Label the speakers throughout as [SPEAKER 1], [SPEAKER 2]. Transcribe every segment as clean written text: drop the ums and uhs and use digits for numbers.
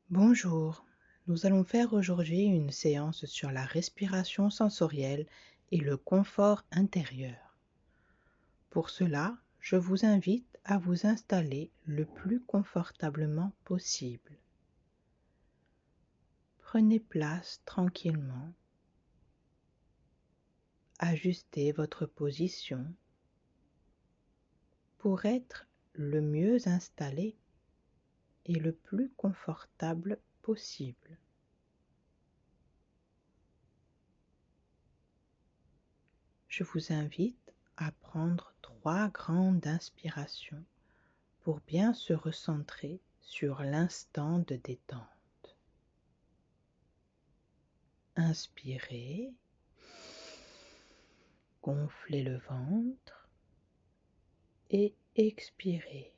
[SPEAKER 1] Bonjour, nous allons faire aujourd'hui une séance sur la respiration sensorielle et le confort intérieur. Pour cela, je vous invite à vous installer le plus confortablement possible. Prenez place tranquillement, ajustez votre position pour être le mieux installé et le plus confortable possible. Je vous invite à prendre 3 grandes inspirations pour bien se recentrer sur l'instant de détente. Inspirez, gonflez le ventre et expirez.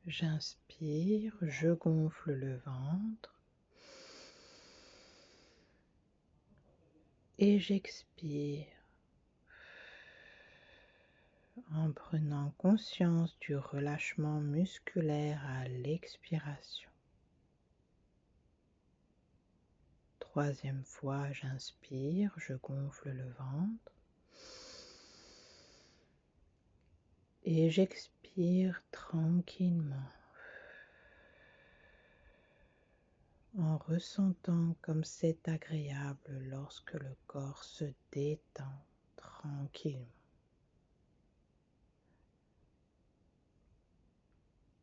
[SPEAKER 1] J'inspire, je gonfle le ventre et j'expire en prenant conscience du relâchement musculaire à l'expiration. Troisième fois, j'inspire, je gonfle le ventre et j'expire tranquillement en ressentant comme c'est agréable lorsque le corps se détend tranquillement.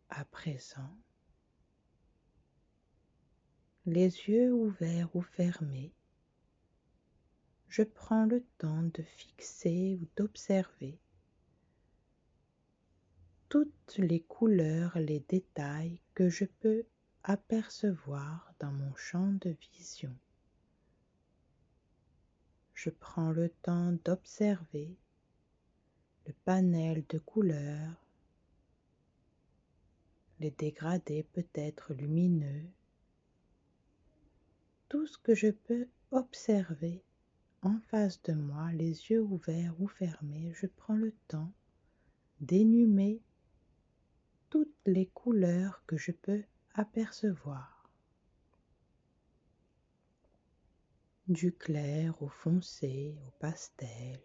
[SPEAKER 1] À présent, les yeux ouverts ou fermés, je prends le temps de fixer ou d'observer toutes les couleurs, les détails que je peux apercevoir dans mon champ de vision. Je prends le temps d'observer le panel de couleurs, les dégradés peut-être lumineux, tout ce que je peux observer en face de moi, les yeux ouverts ou fermés. Je prends le temps d'énumérer toutes les couleurs que je peux apercevoir, du clair au foncé, au pastel.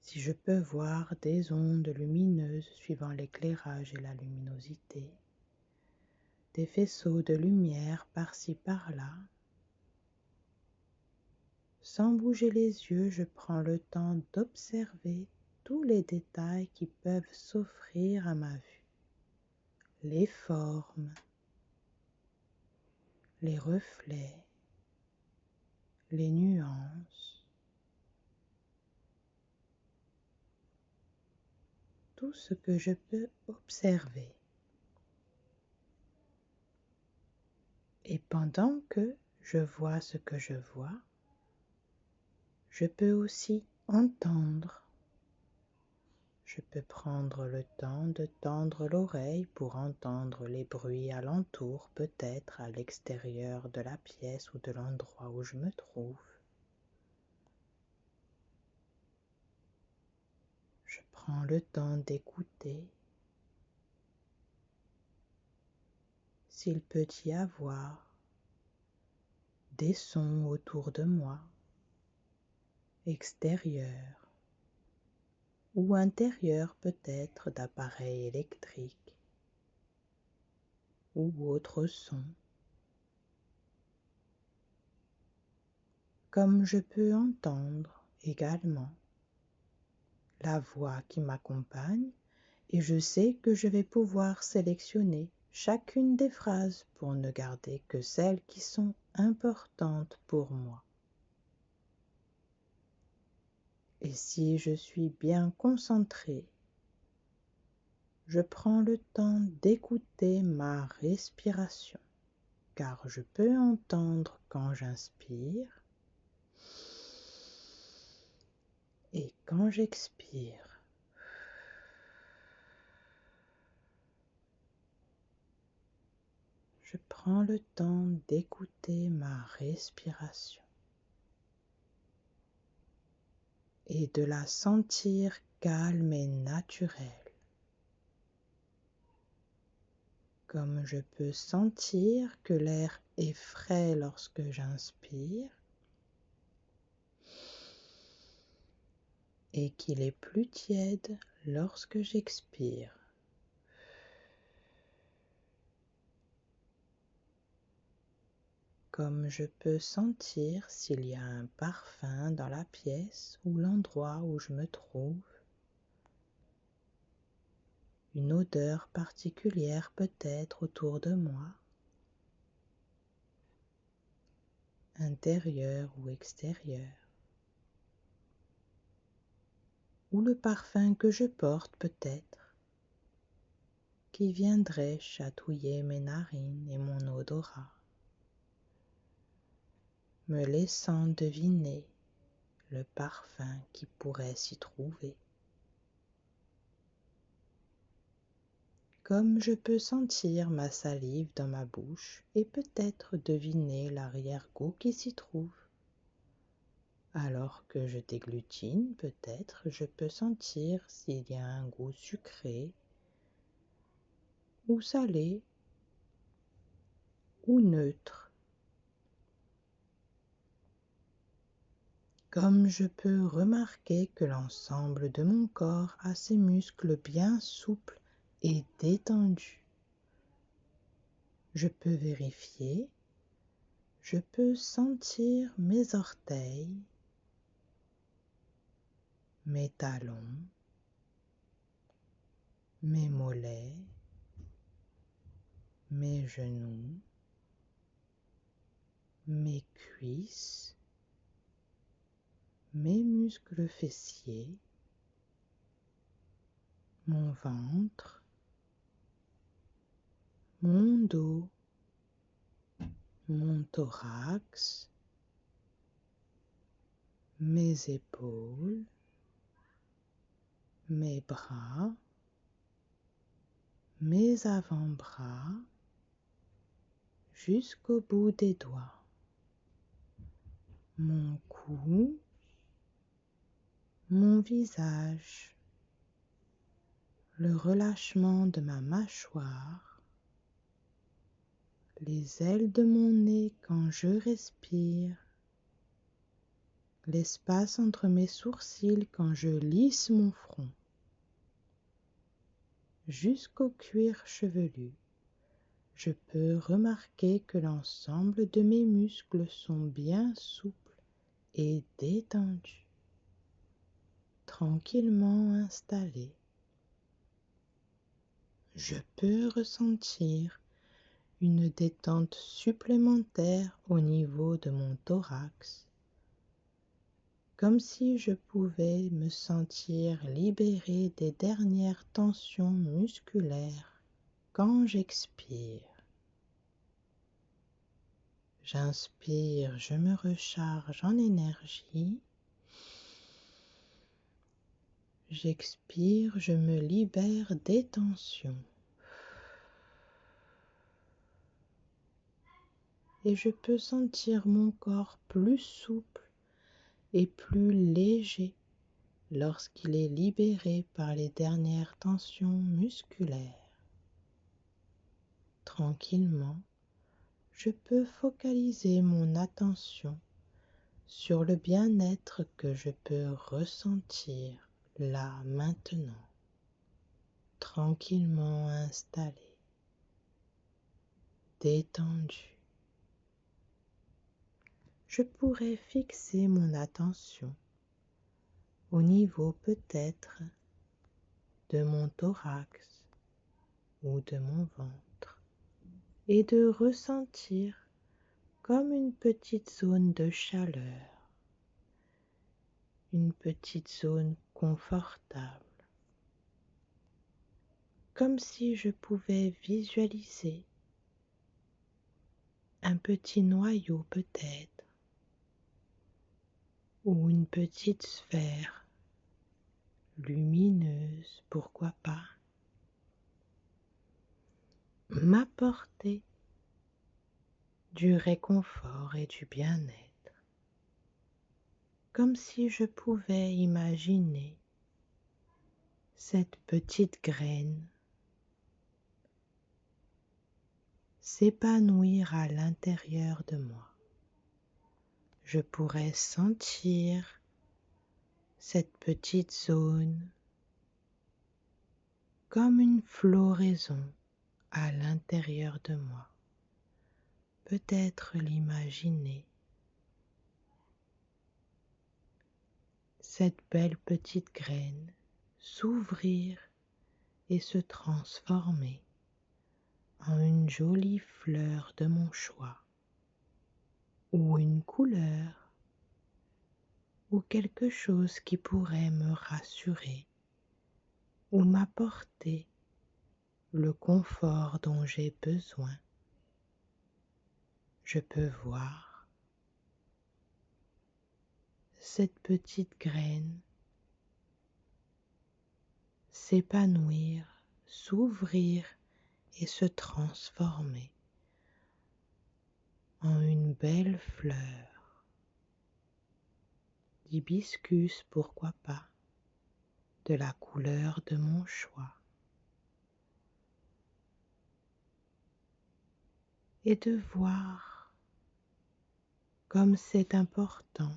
[SPEAKER 1] Si je peux voir des ondes lumineuses suivant l'éclairage et la luminosité, des faisceaux de lumière par-ci par-là, sans bouger les yeux, je prends le temps d'observer tous les détails qui peuvent s'offrir à ma vue. Les formes, les reflets, les nuances, tout ce que je peux observer. Et pendant que je vois ce que je vois, je peux aussi entendre. Je peux prendre le temps de tendre l'oreille pour entendre les bruits alentour, peut-être à l'extérieur de la pièce ou de l'endroit où je me trouve. Je prends le temps d'écouter s'il peut y avoir des sons autour de moi, extérieurs ou intérieurs peut-être d'appareils électriques ou autres sons. Comme je peux entendre également la voix qui m'accompagne et je sais que je vais pouvoir sélectionner chacune des phrases pour ne garder que celles qui sont importantes pour moi. Et si je suis bien concentré, je prends le temps d'écouter ma respiration, car je peux entendre quand j'inspire et quand j'expire. Je prends le temps d'écouter ma respiration. et de la sentir calme et naturelle, comme je peux sentir que l'air est frais lorsque j'inspire et qu'il est plus tiède lorsque j'expire. Comme je peux sentir s'il y a un parfum dans la pièce ou l'endroit où je me trouve, une odeur particulière peut-être autour de moi, intérieure ou extérieure, ou le parfum que je porte peut-être, qui viendrait chatouiller mes narines et mon odorat, me laissant deviner le parfum qui pourrait s'y trouver. Comme je peux sentir ma salive dans ma bouche et peut-être deviner l'arrière-goût qui s'y trouve. Alors que je déglutine, peut-être je peux sentir s'il y a un goût sucré ou salé ou neutre. Comme je peux remarquer que l'ensemble de mon corps a ses muscles bien souples et détendus. Je peux vérifier, je peux sentir mes orteils, mes talons, mes mollets, mes genoux, mes cuisses, mes muscles fessiers, mon ventre, mon dos, mon thorax, mes épaules, mes bras, mes avant-bras, jusqu'au bout des doigts, mon cou, mon visage, le relâchement de ma mâchoire, les ailes de mon nez quand je respire, l'espace entre mes sourcils quand je lisse mon front, jusqu'au cuir chevelu. Je peux remarquer que l'ensemble de mes muscles sont bien souples et détendus, tranquillement installés. Je peux ressentir une détente supplémentaire au niveau de mon thorax, comme si je pouvais me sentir libéré des dernières tensions musculaires quand j'expire. J'inspire, je me recharge en énergie. J'expire, je me libère des tensions. Et je peux sentir mon corps plus souple et plus léger lorsqu'il est libéré par les dernières tensions musculaires. Tranquillement, je peux focaliser mon attention sur le bien-être que je peux ressentir là maintenant, tranquillement installé, détendu. Je pourrais fixer mon attention au niveau peut-être de mon thorax ou de mon ventre et de ressentir comme une petite zone de chaleur, une petite zone confortable, comme si je pouvais visualiser un petit noyau peut-être, ou une petite sphère lumineuse, pourquoi pas, m'apporter du réconfort et du bien-être. comme si je pouvais imaginer cette petite graine s'épanouir à l'intérieur de moi. Je pourrais sentir cette petite zone comme une floraison à l'intérieur de moi. Peut-être l'imaginer, cette belle petite graine s'ouvrir et se transformer en une jolie fleur de mon choix, ou une couleur, ou quelque chose qui pourrait me rassurer, ou m'apporter le confort dont j'ai besoin. Je peux voir cette petite graine s'épanouir, s'ouvrir et se transformer en une belle fleur d'hibiscus, pourquoi pas, de la couleur de mon choix, et de voir comme c'est important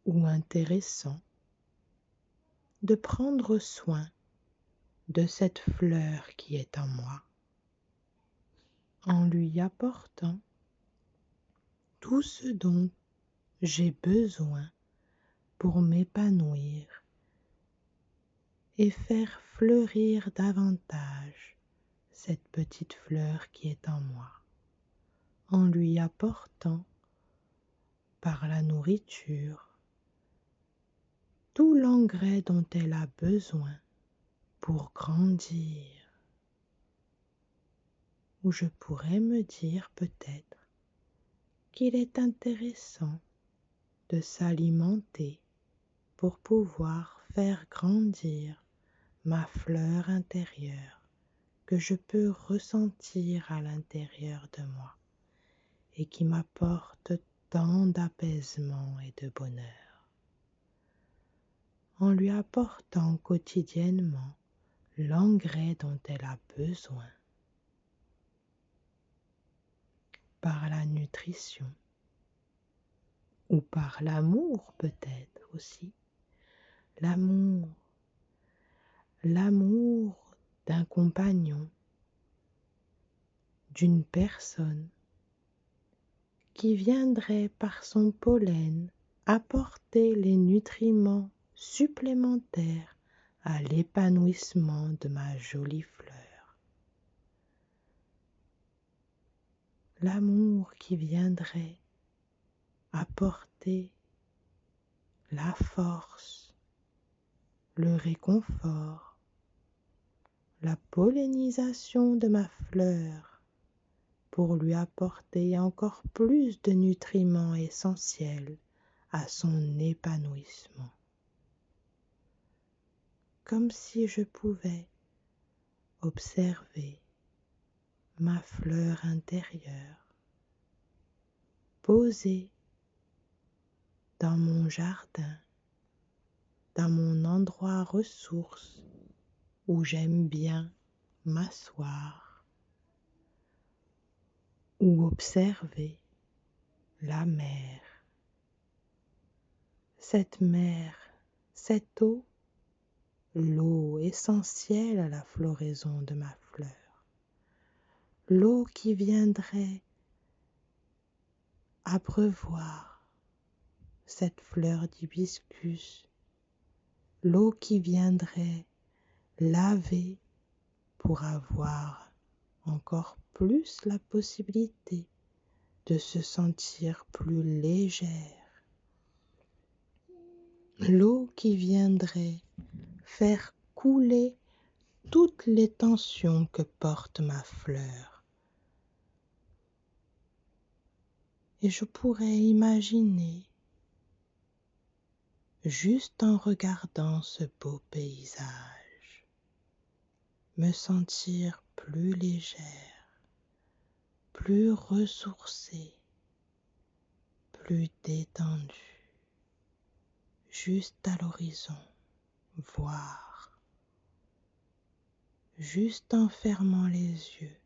[SPEAKER 1] ou intéressant de prendre soin de cette fleur qui est en moi, en lui apportant tout ce dont j'ai besoin pour m'épanouir et faire fleurir davantage cette petite fleur qui est en moi, en lui apportant par la nourriture tout l'engrais dont elle a besoin pour grandir. Ou je pourrais me dire peut-être qu'il est intéressant de s'alimenter pour pouvoir faire grandir ma fleur intérieure que je peux ressentir à l'intérieur de moi et qui m'apporte tant d'apaisement et de bonheur. En lui apportant quotidiennement l'engrais dont elle a besoin, par la nutrition ou par l'amour peut-être aussi, l'amour, l'amour d'un compagnon, d'une personne qui viendrait par son pollen apporter les nutriments supplémentaires à l'épanouissement de ma jolie fleur. L'amour qui viendrait apporter la force, le réconfort, la pollinisation de ma fleur pour lui apporter encore plus de nutriments essentiels à son épanouissement. Comme si je pouvais observer ma fleur intérieure posée dans mon jardin, dans mon endroit ressource où j'aime bien m'asseoir, ou observer la mer, cette eau, l'eau essentielle à la floraison de ma fleur, l'eau qui viendrait abreuvoir cette fleur d'hibiscus, l'eau qui viendrait laver pour avoir encore plus la possibilité de se sentir plus légère, l'eau qui viendrait faire couler toutes les tensions que porte ma fleur. Et je pourrais imaginer, juste en regardant ce beau paysage, me sentir plus légère, plus ressourcée, plus détendu, juste à l'horizon, voir, juste en fermant les yeux,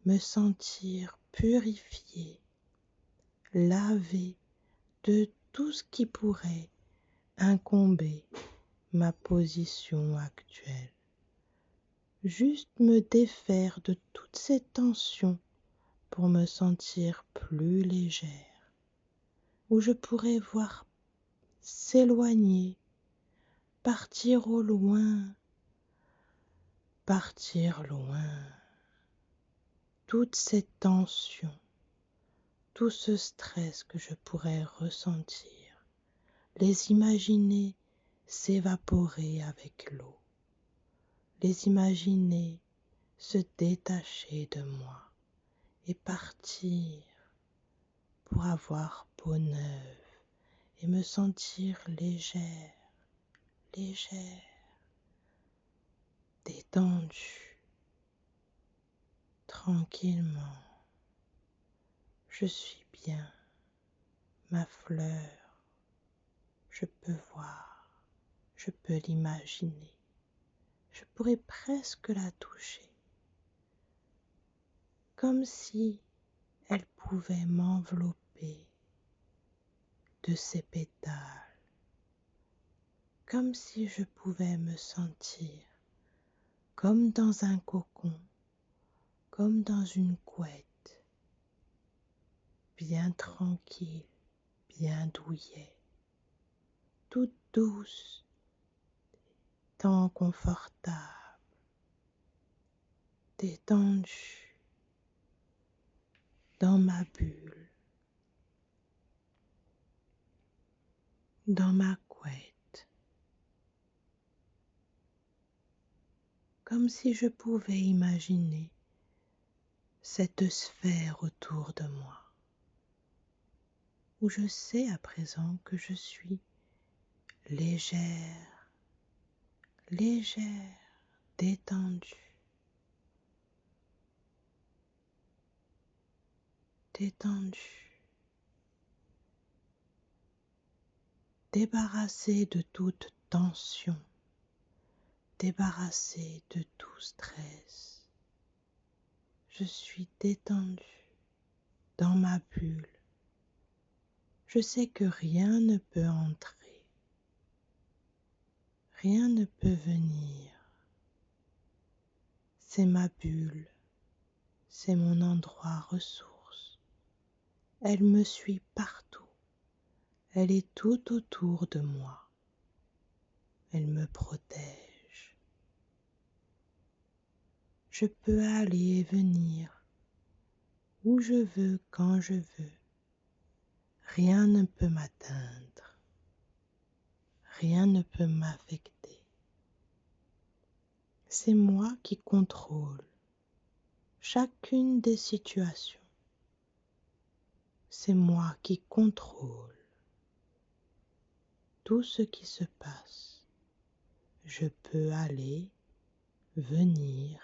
[SPEAKER 1] me sentir purifié, lavé de tout ce qui pourrait incomber ma position actuelle. Juste me défaire de toutes ces tensions pour me sentir plus légère, où je pourrais voir s'éloigner, partir au loin, partir loin, toutes ces tensions, tout ce stress que je pourrais ressentir, les imaginer s'évaporer avec l'eau, les imaginer se détacher de moi et partir pour avoir peau neuve et me sentir légère, légère, détendue, tranquillement. Je suis bien, ma fleur, je peux voir, je peux l'imaginer, je pourrais presque la toucher, comme si elle pouvait m'envelopper de ses pétales, comme si je pouvais me sentir comme dans un cocon, comme dans une couette, bien tranquille, bien douillet, toute douce, tant confortable, détendue dans ma bulle, dans ma couette, comme si je pouvais imaginer cette sphère autour de moi, où je sais à présent que je suis légère, légère, détendue, détendue, débarrassée de toute tension, débarrassée de tout stress. Je suis détendue dans ma bulle. Je sais que rien ne peut entrer, rien ne peut venir. C'est ma bulle, c'est mon endroit ressource. Elle me suit partout, elle est tout autour de moi. Elle me protège. Je peux aller et venir où je veux, quand je veux. Rien ne peut m'atteindre, rien ne peut m'affecter. C'est moi qui contrôle chacune des situations. C'est moi qui contrôle tout ce qui se passe. Je peux aller, venir,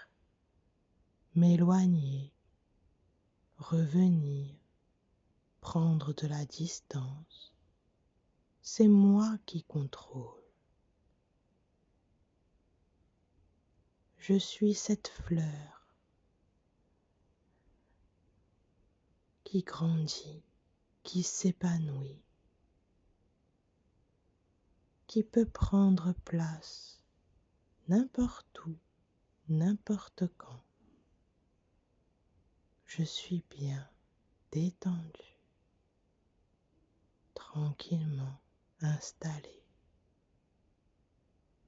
[SPEAKER 1] m'éloigner, revenir, prendre de la distance. C'est moi qui contrôle. Je suis cette fleur qui grandit, qui s'épanouit, qui peut prendre place n'importe où, n'importe quand. Je suis bien détendue, tranquillement installée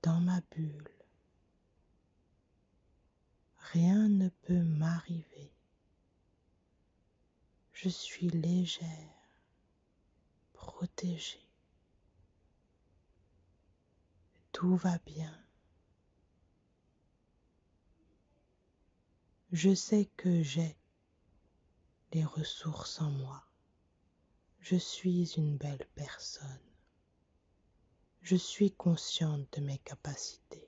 [SPEAKER 1] dans ma bulle. Rien ne peut m'arriver. Je suis légère, protégée. Tout va bien. Je sais que j'ai les ressources en moi. Je suis une belle personne. Je suis consciente de mes capacités.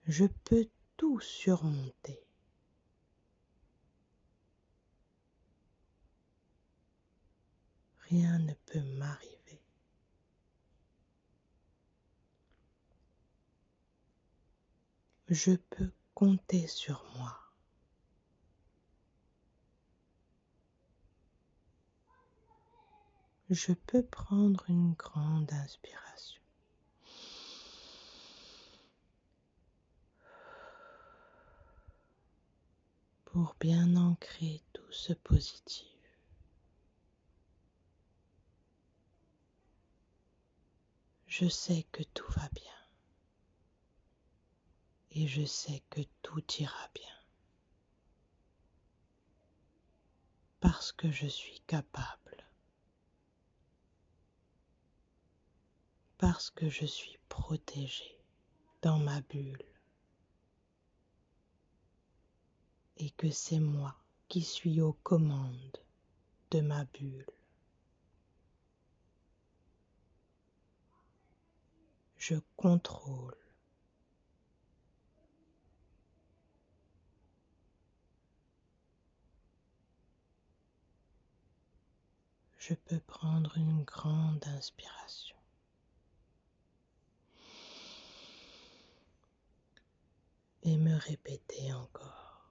[SPEAKER 1] Je peux tout surmonter. rien ne peut m'arriver. Je peux compter sur moi. Je peux prendre une grande inspiration. Pour bien ancrer tout ce positif. Je sais que tout va bien et je sais que tout ira bien parce que je suis capable, parce que je suis protégée dans ma bulle et que c'est moi qui suis aux commandes de ma bulle. Je contrôle. Je peux prendre une grande inspiration. Et me répéter encore.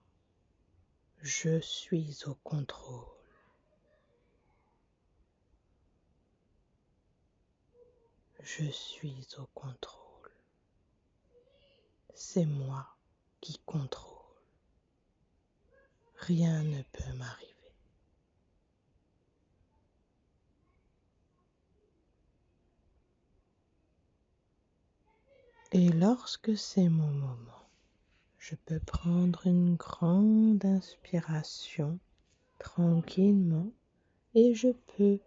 [SPEAKER 1] Je suis au contrôle. Je suis au contrôle. C'est moi qui contrôle. Rien ne peut m'arriver. Et lorsque c'est mon moment, je peux prendre une grande inspiration tranquillement et je peux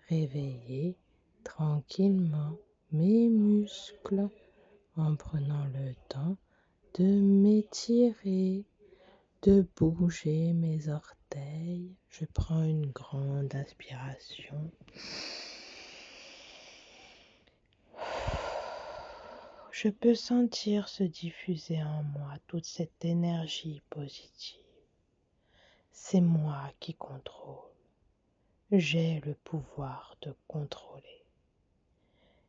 [SPEAKER 1] réveiller tranquillement mes muscles en prenant le temps de m'étirer, de bouger mes orteils. Je prends une grande inspiration. Je peux sentir se diffuser en moi toute cette énergie positive. C'est moi qui contrôle. J'ai le pouvoir de contrôler.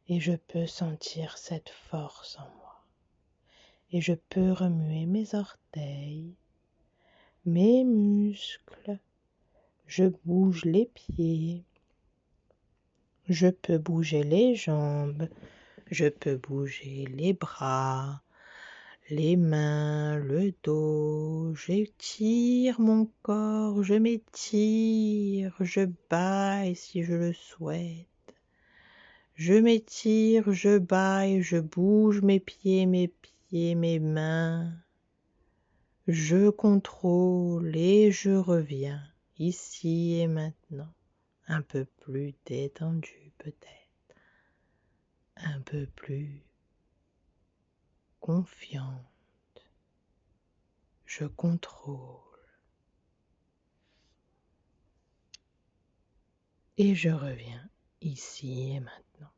[SPEAKER 1] Et je peux sentir cette force en moi. Et je peux remuer mes orteils, mes muscles. Je bouge les pieds. Je peux bouger les jambes. Je peux bouger les bras, les mains, le dos. J'étire mon corps, je m'étire, je bâille si je le souhaite. Je m'étire, je bâille, je bouge mes pieds, mes mains. Je contrôle et je reviens ici et maintenant, un peu plus détendu peut-être, un peu plus confiante. Je contrôle et je reviens ici et maintenant.